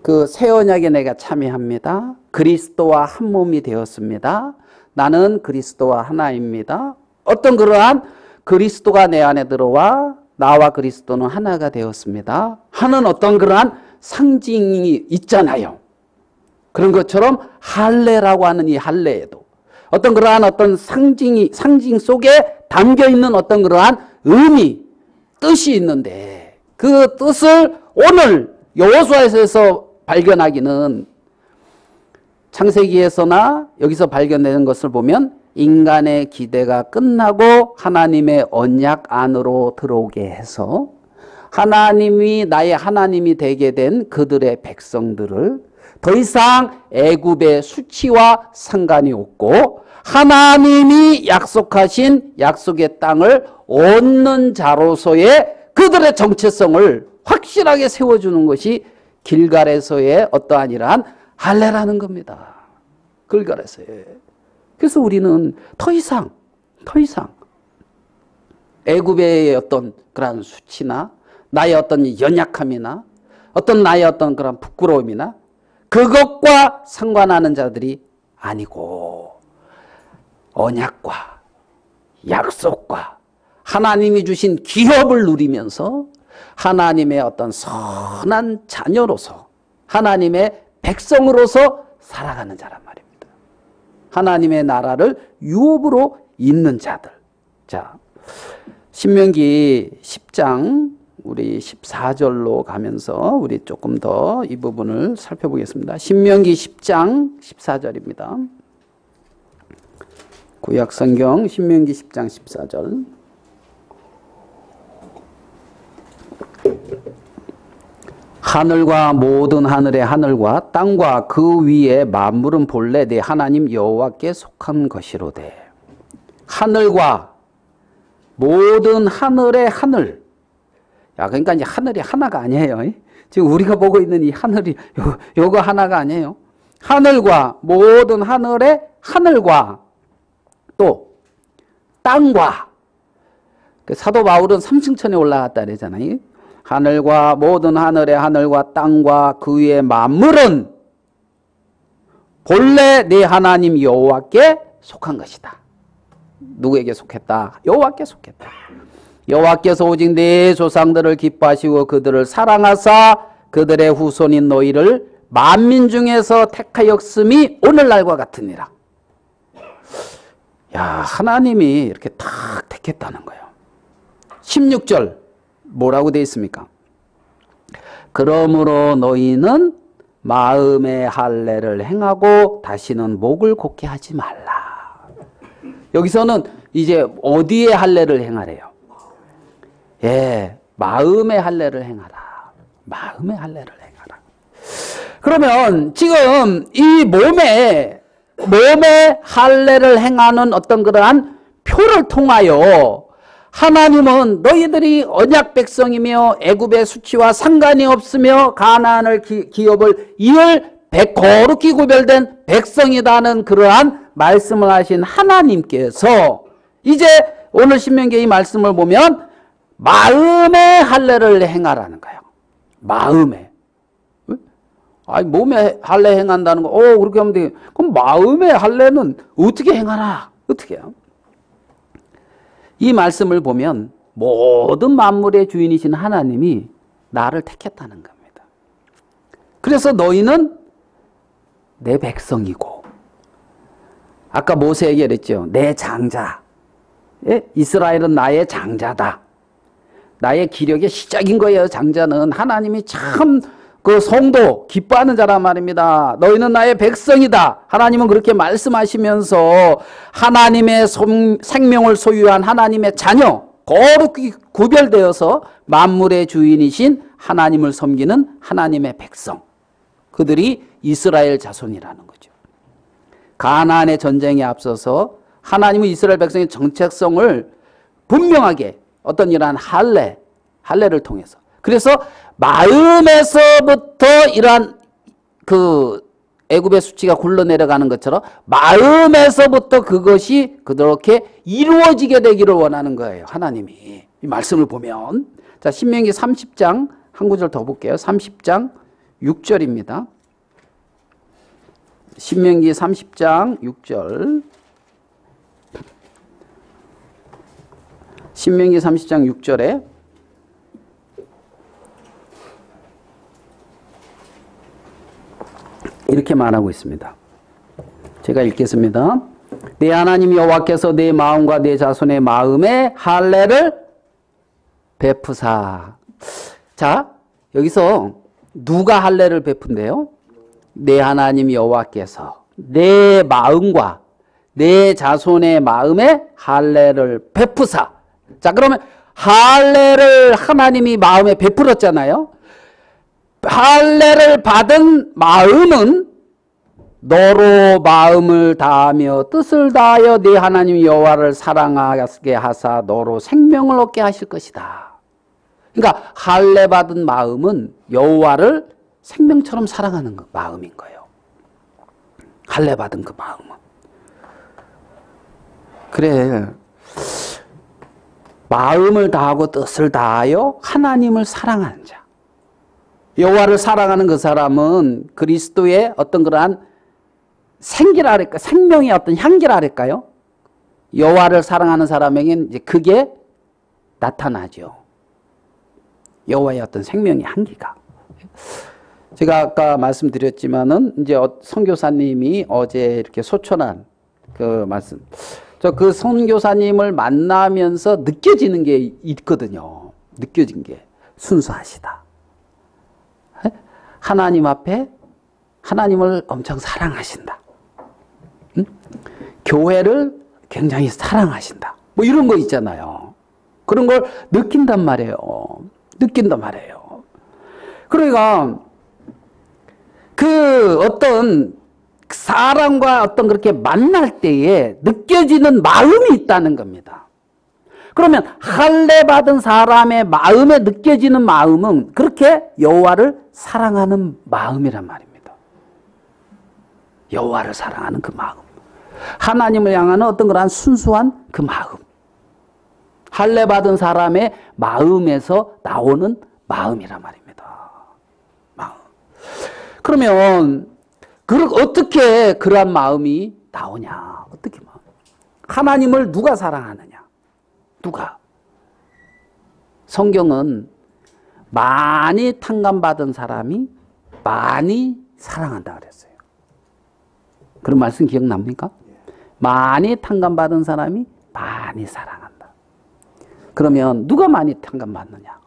그 새 언약에 내가 참여합니다. 그리스도와 한 몸이 되었습니다. 나는 그리스도와 하나입니다. 어떤 그러한 그리스도가 내 안에 들어와 나와 그리스도는 하나가 되었습니다 하는 어떤 그러한 상징이 있잖아요. 그런 것처럼 할례라고 하는 이 할례에도 어떤 그러한 어떤 상징 속에 담겨 있는 어떤 그러한 의미, 뜻이 있는데 그 뜻을 오늘 여호수아에서 발견하기는 창세기에서나 여기서 발견되는 것을 보면 인간의 기대가 끝나고 하나님의 언약 안으로 들어오게 해서 하나님이 나의 하나님이 되게 된 그들의 백성들을 더 이상 애굽의 수치와 상관이 없고 하나님이 약속하신 약속의 땅을 얻는 자로서의 그들의 정체성을 확실하게 세워주는 것이 길갈에서의 어떠한 이러한 할례라는 겁니다. 길갈에서의. 그래서 우리는 더 이상 애굽의 어떤 그런 수치나 나의 어떤 연약함이나 어떤 나의 어떤 그런 부끄러움이나 그것과 상관하는 자들이 아니고 언약과 약속과 하나님이 주신 기업을 누리면서 하나님의 어떤 선한 자녀로서 하나님의 백성으로서 살아가는 자란 말입니다. 하나님의 나라를 유업으로 잇는 자들. 자, 신명기 10장 우리 14절로 가면서 우리 조금 더 이 부분을 살펴보겠습니다. 신명기 10장 14절입니다. 구약성경 신명기 10장 14절. 하늘과 모든 하늘의 하늘과 땅과 그 위에 만물은 본래 내 하나님 여호와께 속한 것이로되. 하늘과 모든 하늘의 하늘. 야, 그러니까 이제 하늘이 하나가 아니에요. 지금 우리가 보고 있는 이 하늘이 요거 하나가 아니에요. 하늘과 모든 하늘의 하늘과 또 땅과. 사도 바울은 3층천에 올라갔다 그러잖아요. 하늘과 모든 하늘의 하늘과 땅과 그 위의 만물은 본래 내 하나님 여호와께 속한 것이다. 누구에게 속했다? 여호와께 속했다. 여호와께서 오직 내 조상들을 기뻐하시고 그들을 사랑하사 그들의 후손인 너희를 만민 중에서 택하였음이 오늘날과 같으니라. 야, 하나님이 이렇게 탁 택했다는 거예요. 16절 뭐라고 되어 있습니까? 그러므로 너희는 마음의 할례를 행하고 다시는 목을 곧게 하지 말라. 여기서는 이제 어디에 할례를 행하래요? 예, 마음의 할례를 행하라. 마음의 할례를 행하라. 그러면 지금 이 몸의 할례를 행하는 어떤 그러한 표를 통하여 하나님은 너희들이 언약 백성이며 애굽의 수치와 상관이 없으며 가나안을 기업을 이을 거룩히 구별된 백성이다는 그러한 말씀을 하신 하나님께서 이제 오늘 신명기의 이 말씀을 보면 마음의 할례를 행하라는 거예요. 마음에. 아니, 몸에 할례 행한다는 거, 그렇게 하면 되겠. 그럼 마음의 할례는 어떻게 행하라? 어떻게 해요? 이 말씀을 보면 모든 만물의 주인이신 하나님이 나를 택했다는 겁니다. 그래서 너희는 내 백성이고, 아까 모세에게 그랬죠. 내 장자. 예? 이스라엘은 나의 장자다. 나의 기력의 시작인 거예요. 장자는 하나님이 참 그 성도 기뻐하는 자란 말입니다. 너희는 나의 백성이다. 하나님은 그렇게 말씀하시면서 하나님의 생명을 소유한 하나님의 자녀, 거룩히 구별되어서 만물의 주인이신 하나님을 섬기는 하나님의 백성, 그들이 이스라엘 자손이라는 거죠. 가나안의 전쟁에 앞서서 하나님은 이스라엘 백성의 정체성을 분명하게 어떤 이러한 할례를 통해서, 그래서 마음에서부터 이러한 그 애굽의 수치가 굴러내려가는 것처럼 마음에서부터 그것이 그렇게 이루어지게 되기를 원하는 거예요. 하나님이. 이 말씀을 보면. 자, 신명기 30장 한 구절 더 볼게요. 30장 6절입니다. 신명기 30장 6절. 신명기 30장 6절에 이렇게 말하고 있습니다. 제가 읽겠습니다. 내 하나님 여호와께서 내 마음과 내 자손의 마음에 할례를 베푸사. 자, 여기서 누가 할례를 베푼대요? 내 하나님 여호와께서 내 마음과 내 자손의 마음에 할례를 베푸사. 자, 그러면 할례를 하나님이 마음에 베풀었잖아요. 할례를 받은 마음은 너로 마음을 다하며 뜻을 다하여 네 하나님 여호와를 사랑하게 하사 너로 생명을 얻게 하실 것이다. 그러니까 할례 받은 마음은 여호와를 생명처럼 사랑하는 마음인 거예요. 할례 받은 그 마음은. 그래, 마음을 다하고 뜻을 다하여 하나님을 사랑하는 자. 여호와를 사랑하는 그 사람은 그리스도의 어떤 그러한 생기라 할까, 생명의 어떤 향기라 할까요? 여호와를 사랑하는 사람에게는 이제 그게 나타나죠. 여호와의 어떤 생명의 향기가. 제가 아까 말씀드렸지만은 이제 선교사님이 어제 이렇게 소천한 그 말씀. 저 그 선교사님을 만나면서 느껴지는 게 있거든요. 느껴진 게 순수하시다. 하나님 앞에 하나님을 엄청 사랑하신다. 응? 교회를 굉장히 사랑하신다. 뭐 이런 거 있잖아요. 그런 걸 느낀단 말이에요. 느낀단 말이에요. 그러니까 그 어떤 사람과 어떤 그렇게 만날 때에 느껴지는 마음이 있다는 겁니다. 그러면 할례 받은 사람의 마음에 느껴지는 마음은 그렇게 여호와를 사랑하는 마음이란 말입니다. 여호와를 사랑하는 그 마음. 하나님을 향하는 어떤 그러한 순수한 그 마음. 할례 받은 사람의 마음에서 나오는 마음이란 말입니다. 마음. 그러면 어떻게 그러한 마음이 나오냐? 어떻게 마음? 하나님을 누가 사랑하느냐? 누가? 성경은 많이 탕감받은 사람이 많이 사랑한다 그랬어요. 그런 말씀 기억납니까? 많이 탕감받은 사람이 많이 사랑한다. 그러면 누가 많이 탕감받느냐?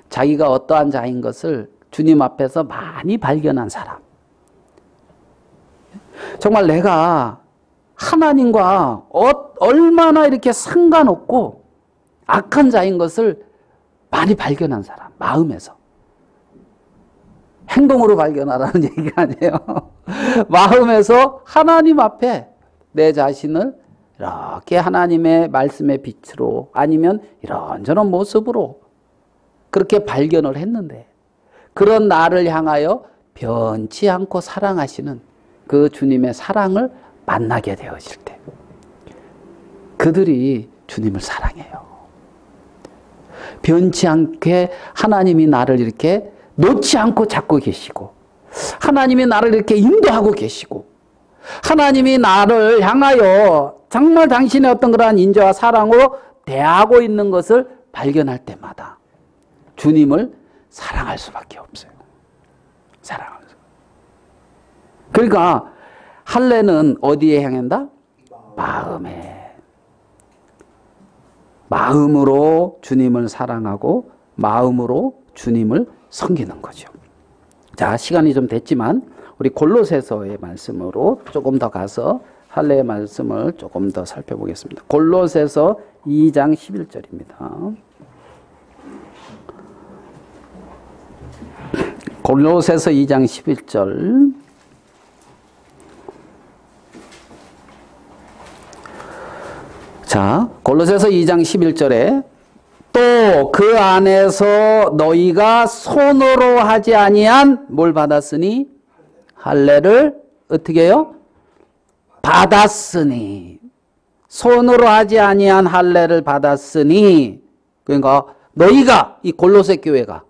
자기가 어떠한 자인 것을 주님 앞에서 많이 발견한 사람. 정말 내가 하나님과 얼마나 이렇게 상관없고 악한 자인 것을 많이 발견한 사람, 마음에서. 행동으로 발견하라는 얘기가 아니에요. 마음에서 하나님 앞에 내 자신을 이렇게 하나님의 말씀의 빛으로 아니면 이런저런 모습으로 그렇게 발견을 했는데 그런 나를 향하여 변치 않고 사랑하시는 그 주님의 사랑을 만나게 되어질 때 그들이 주님을 사랑해요. 변치 않게 하나님이 나를 이렇게 놓지 않고 잡고 계시고 하나님이 나를 이렇게 인도하고 계시고 하나님이 나를 향하여 정말 당신의 어떤 그러한 인자와 사랑으로 대하고 있는 것을 발견할 때마다 주님을 사랑할 수밖에 없어요. 사랑할 수. 그러니까 할례는 어디에 향한다? 마음에. 마음으로 주님을 사랑하고 마음으로 주님을 섬기는 거죠. 자, 시간이 좀 됐지만 우리 골로새서의 말씀으로 조금 더 가서 할례의 말씀을 조금 더 살펴보겠습니다. 골로새서 2장 11절입니다. 골로새서 2장 11절. 자, 골로새서 2장 11절에 또 그 안에서 너희가 손으로 하지 아니한 뭘 받았으니? 할례를 어떻게 해요? 받았으니. 손으로 하지 아니한 할례를 받았으니. 그러니까 너희가, 이 골로새 교회가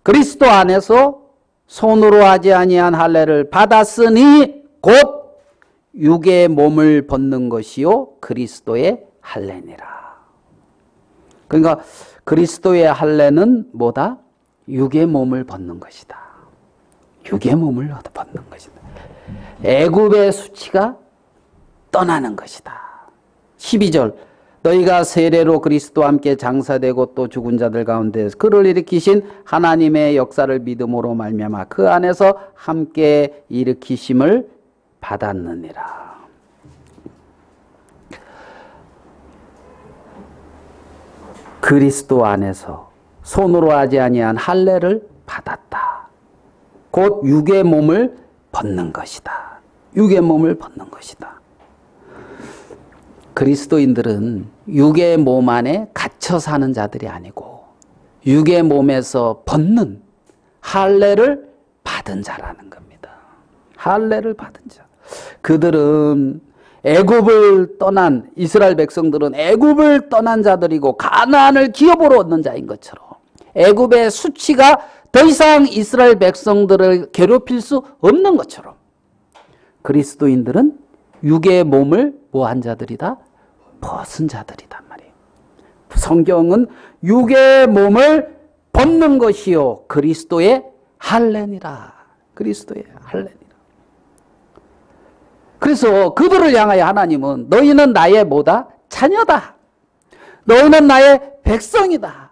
그리스도 안에서 손으로 하지 아니한 할례를 받았으니 곧 육의 몸을 벗는 것이요 그리스도의 할례니라. 그러니까 그리스도의 할례는 뭐다? 육의 몸을 벗는 것이다. 육의 몸을 벗는 것이다. 애굽의 수치가 떠나는 것이다. 12절 너희가 세례로 그리스도와 함께 장사되고 또 죽은 자들 가운데 그를 일으키신 하나님의 역사를 믿음으로 말미암아 그 안에서 함께 일으키심을 받았느니라. 그리스도 안에서 손으로 하지 아니한 할례를 받았다. 곧 육의 몸을 벗는 것이다. 육의 몸을 벗는 것이다. 그리스도인들은 육의 몸 안에 갇혀 사는 자들이 아니고 육의 몸에서 벗는 할례를 받은 자라는 겁니다. 할례를 받은 자. 그들은 애굽을 떠난 이스라엘 백성들은 애굽을 떠난 자들이고 가나안을 기업으로 얻는 자인 것처럼 애굽의 수치가 더 이상 이스라엘 백성들을 괴롭힐 수 없는 것처럼 그리스도인들은 육의 몸을 뭐한 자들이다? 벗은 자들이단 말이에요. 성경은 육의 몸을 벗는 것이요 그리스도의 할례니라. 그리스도의 할례니라. 그래서 그들을 향하여 하나님은 너희는 나의 뭐다? 자녀다. 너희는 나의 백성이다.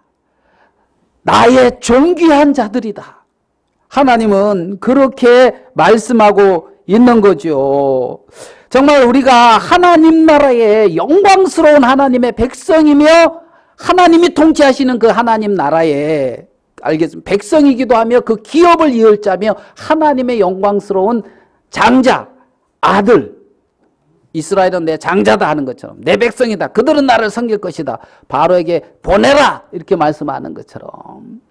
나의 존귀한 자들이다. 하나님은 그렇게 말씀하고 있는 거죠. 정말 우리가 하나님 나라의 영광스러운 하나님의 백성이며 하나님이 통치하시는 그 하나님 나라의 알겠습니다. 백성이기도 하며 그 기업을 이을 자며 하나님의 영광스러운 장자, 아들. 이스라엘은 내 장자다 하는 것처럼 내 백성이다. 그들은 나를 섬길 것이다. 바로에게 보내라 이렇게 말씀하는 것처럼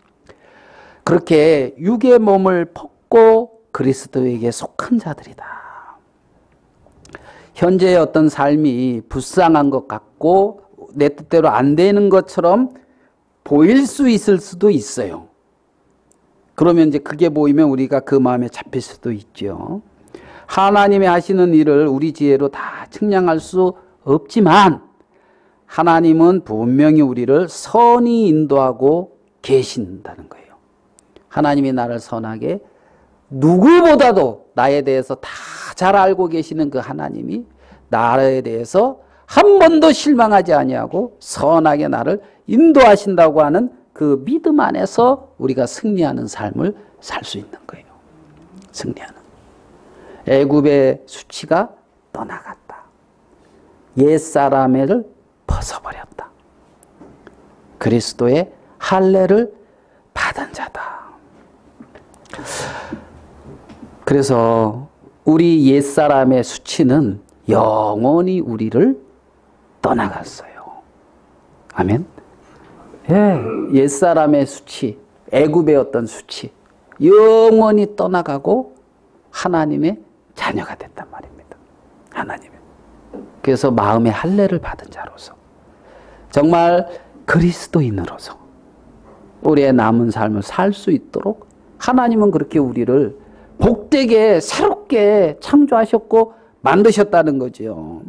그렇게 육의 몸을 벗고 그리스도에게 속한 자들이다. 현재의 어떤 삶이 불쌍한 것 같고 내 뜻대로 안 되는 것처럼 보일 수 있을 수도 있어요. 그러면 이제 그게 보이면 우리가 그 마음에 잡힐 수도 있죠. 하나님이 하시는 일을 우리 지혜로 다 측량할 수 없지만 하나님은 분명히 우리를 선히 인도하고 계신다는 거예요. 하나님이 나를 선하게 누구보다도 나에 대해서 다 잘 알고 계시는 그 하나님이 나에 대해서 한 번도 실망하지 아니하고 선하게 나를 인도하신다고 하는 그 믿음 안에서 우리가 승리하는 삶을 살 수 있는 거예요. 승리하는. 애굽의 수치가 떠나갔다. 옛사람을 벗어버렸다. 그리스도의 할례를 받은 자다. 그래서 우리 옛사람의 수치는 영원히 우리를 떠나갔어요. 아멘. 예, 옛사람의 수치, 애굽의 어떤 수치 영원히 떠나가고 하나님의 자녀가 됐단 말입니다. 하나님의. 그래서 마음의 할례를 받은 자로서 정말 그리스도인으로서 우리의 남은 삶을 살 수 있도록 하나님은 그렇게 우리를 복되게 새롭게 창조하셨고 만드셨다는 거죠.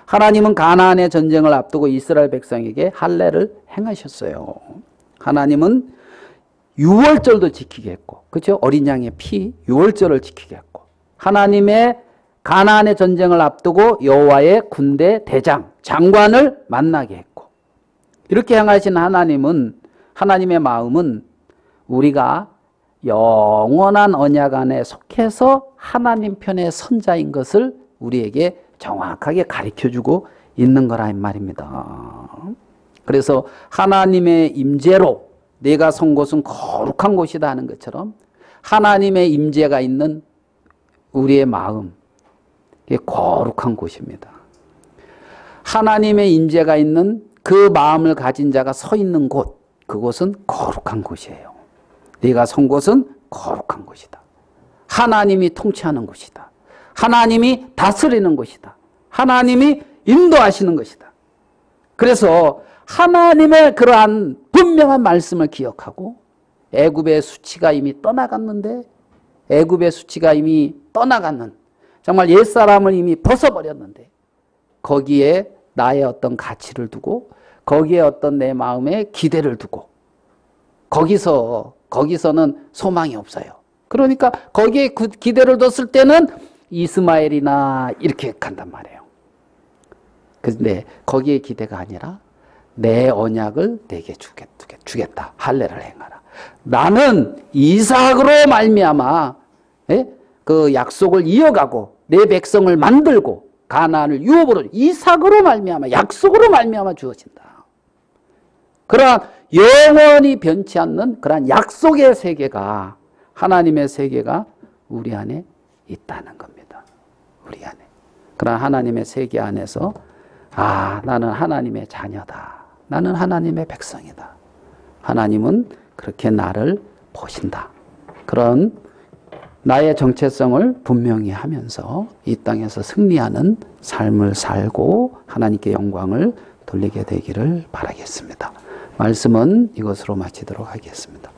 하나님은 가나안의 전쟁을 앞두고 이스라엘 백성에게 할례를 행하셨어요. 하나님은 유월절도 지키게 했고, 그렇죠? 어린 양의 피, 유월절을 지키게 했고, 하나님의 가나안의 전쟁을 앞두고 여호와의 군대 대장, 장관을 만나게 했고, 이렇게 행하신 하나님은, 하나님의 마음은 우리가 영원한 언약 안에 속해서 하나님 편의 선자인 것을 우리에게 정확하게 가르쳐주고 있는 거라 이 말입니다. 그래서 하나님의 임재로 내가 선 곳은 거룩한 곳이다 하는 것처럼 하나님의 임재가 있는 우리의 마음, 이게 거룩한 곳입니다. 하나님의 임재가 있는 그 마음을 가진 자가 서 있는 곳, 그곳은 거룩한 곳이에요. 네가 선 곳은 거룩한 곳이다. 하나님이 통치하는 곳이다. 하나님이 다스리는 곳이다. 하나님이 인도하시는 것이다. 그래서 하나님의 그러한 분명한 말씀을 기억하고 애굽의 수치가 이미 떠나갔는데 애굽의 수치가 이미 떠나갔는 정말 옛사람을 이미 벗어버렸는데 거기에 나의 어떤 가치를 두고 거기에 어떤 내 마음의 기대를 두고 거기서는 소망이 없어요. 그러니까 거기에 기대를 뒀을 때는 이스마엘이나 이렇게 간단 말이에요. 그런데 거기에 기대가 아니라 내 언약을 내게 주겠다. 할례를 행하라. 나는 이삭으로 말미암아 그 약속을 이어가고 내 백성을 만들고 가나안을 유업으로 이삭으로 말미암아 약속으로 말미암아 주어진다. 그러한 영원히 변치 않는 그러한 약속의 세계가, 하나님의 세계가 우리 안에 있다는 겁니다. 우리 안에. 그러한 하나님의 세계 안에서 나는 하나님의 자녀다. 나는 하나님의 백성이다. 하나님은 그렇게 나를 보신다. 그런 나의 정체성을 분명히 하면서 이 땅에서 승리하는 삶을 살고 하나님께 영광을 돌리게 되기를 바라겠습니다. 말씀은 이것으로 마치도록 하겠습니다.